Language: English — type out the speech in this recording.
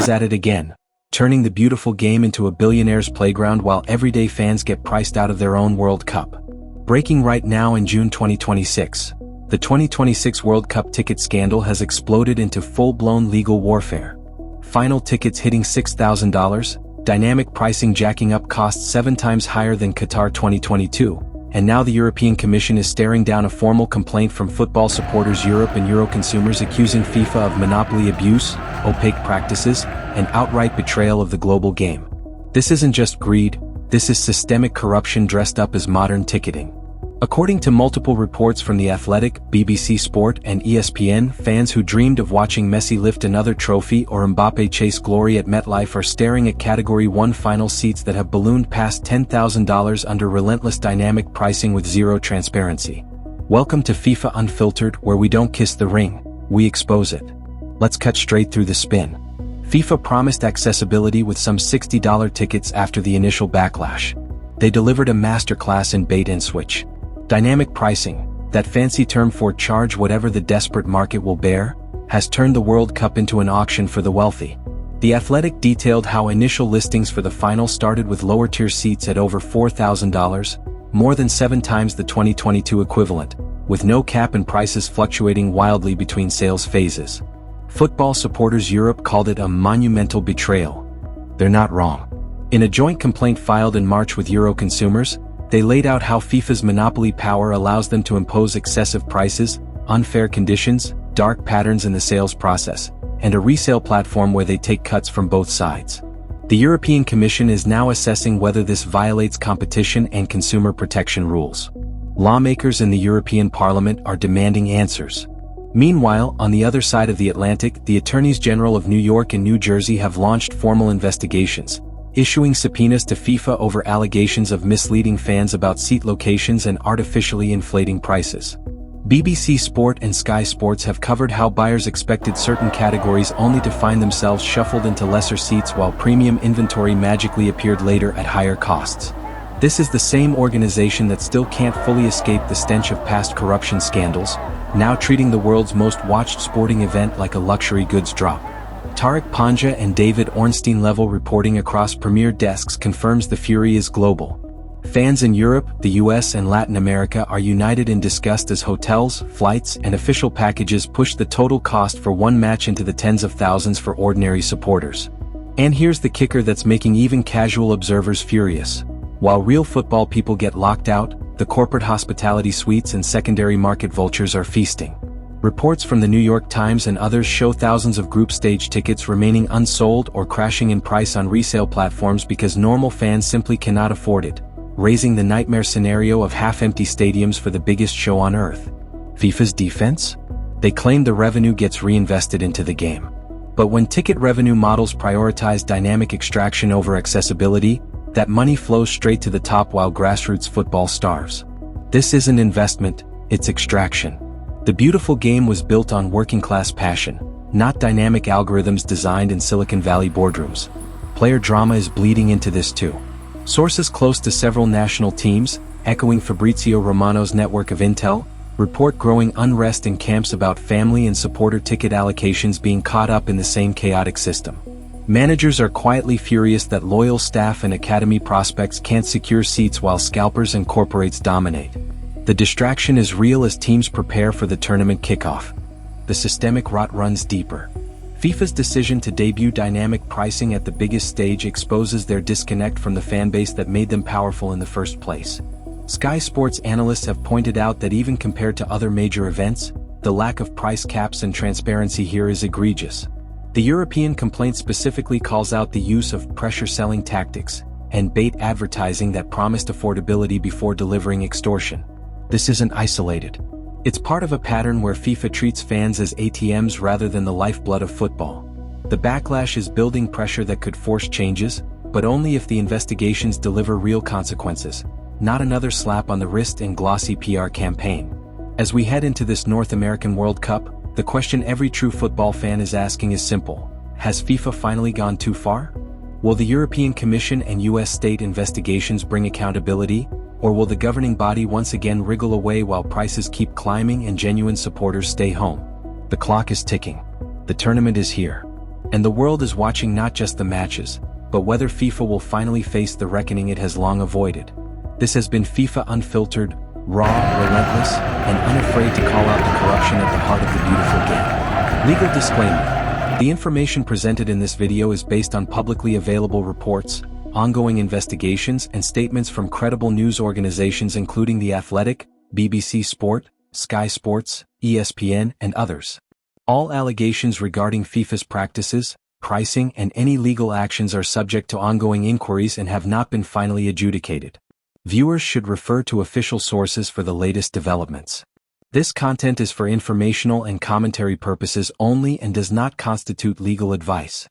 FIFA's at it again, turning the beautiful game into a billionaire's playground while everyday fans get priced out of their own World Cup. Breaking right now in June 2026, the 2026 World Cup ticket scandal has exploded into full-blown legal warfare. Final tickets hitting $6,000, dynamic pricing jacking up costs 7 times higher than Qatar 2022, and now the European Commission is staring down a formal complaint from Football Supporters Europe and Euroconsumers accusing FIFA of monopoly abuse, opaque practices, and outright betrayal of the global game. This isn't just greed, this is systemic corruption dressed up as modern ticketing. According to multiple reports from The Athletic, BBC Sport, and ESPN, fans who dreamed of watching Messi lift another trophy or Mbappe chase glory at MetLife are staring at Category 1 final seats that have ballooned past $10,000 under relentless dynamic pricing with zero transparency. Welcome to FIFA Unfiltered, where we don't kiss the ring, we expose it. Let's cut straight through the spin. FIFA promised accessibility with some $60 tickets after the initial backlash. They delivered a masterclass in bait and switch. Dynamic pricing, that fancy term for charge whatever the desperate market will bear, has turned the World Cup into an auction for the wealthy. The Athletic detailed how initial listings for the final started with lower-tier seats at over $4,000, more than 7 times the 2022 equivalent, with no cap and prices fluctuating wildly between sales phases. Football Supporters Europe called it a monumental betrayal. They're not wrong. In a joint complaint filed in March with Euroconsumers, they laid out how FIFA's monopoly power allows them to impose excessive prices, unfair conditions, dark patterns in the sales process, and a resale platform where they take cuts from both sides. The European Commission is now assessing whether this violates competition and consumer protection rules. Lawmakers in the European Parliament are demanding answers. Meanwhile, on the other side of the Atlantic, the Attorneys General of New York and New Jersey have launched formal investigations, issuing subpoenas to FIFA over allegations of misleading fans about seat locations and artificially inflating prices. BBC Sport and Sky Sports have covered how buyers expected certain categories only to find themselves shuffled into lesser seats while premium inventory magically appeared later at higher costs. This is the same organization that still can't fully escape the stench of past corruption scandals, now treating the world's most watched sporting event like a luxury goods drop. Tariq Panja and David Ornstein-Level reporting across premier desks confirms the fury is global. Fans in Europe, the US and Latin America are united in disgust as hotels, flights, and official packages push the total cost for one match into the tens of thousands for ordinary supporters. And here's the kicker that's making even casual observers furious. While real football people get locked out, the corporate hospitality suites and secondary market vultures are feasting. Reports from the New York Times and others show thousands of group stage tickets remaining unsold or crashing in price on resale platforms because normal fans simply cannot afford it, raising the nightmare scenario of half-empty stadiums for the biggest show on earth. FIFA's defense? They claim the revenue gets reinvested into the game. But when ticket revenue models prioritize dynamic extraction over accessibility, that money flows straight to the top while grassroots football starves. This isn't investment, it's extraction. The beautiful game was built on working-class passion, not dynamic algorithms designed in Silicon Valley boardrooms. Player drama is bleeding into this too. Sources close to several national teams, echoing Fabrizio Romano's network of intel, report growing unrest in camps about family and supporter ticket allocations being caught up in the same chaotic system. Managers are quietly furious that loyal staff and academy prospects can't secure seats while scalpers and corporates dominate. The distraction is real as teams prepare for the tournament kickoff. The systemic rot runs deeper. FIFA's decision to debut dynamic pricing at the biggest stage exposes their disconnect from the fanbase that made them powerful in the first place. Sky Sports analysts have pointed out that even compared to other major events, the lack of price caps and transparency here is egregious. The European complaint specifically calls out the use of pressure-selling tactics and bait advertising that promised affordability before delivering extortion. This isn't isolated. It's part of a pattern where FIFA treats fans as ATMs rather than the lifeblood of football. The backlash is building pressure that could force changes, but only if the investigations deliver real consequences, not another slap on the wrist and glossy PR campaign. As we head into this North American World Cup, the question every true football fan is asking is simple: has FIFA finally gone too far? Will the European Commission and US state investigations bring accountability? Or will the governing body once again wriggle away while prices keep climbing and genuine supporters stay home? The clock is ticking. The tournament is here. And the world is watching not just the matches, but whether FIFA will finally face the reckoning it has long avoided. This has been FIFA Unfiltered, raw, relentless, and unafraid to call out the corruption at the heart of the beautiful game. Legal disclaimer. The information presented in this video is based on publicly available reports, ongoing investigations, and statements from credible news organizations including The Athletic, BBC Sport, Sky Sports, ESPN, and others. All allegations regarding FIFA's practices, pricing, and any legal actions are subject to ongoing inquiries and have not been finally adjudicated. Viewers should refer to official sources for the latest developments. This content is for informational and commentary purposes only and does not constitute legal advice.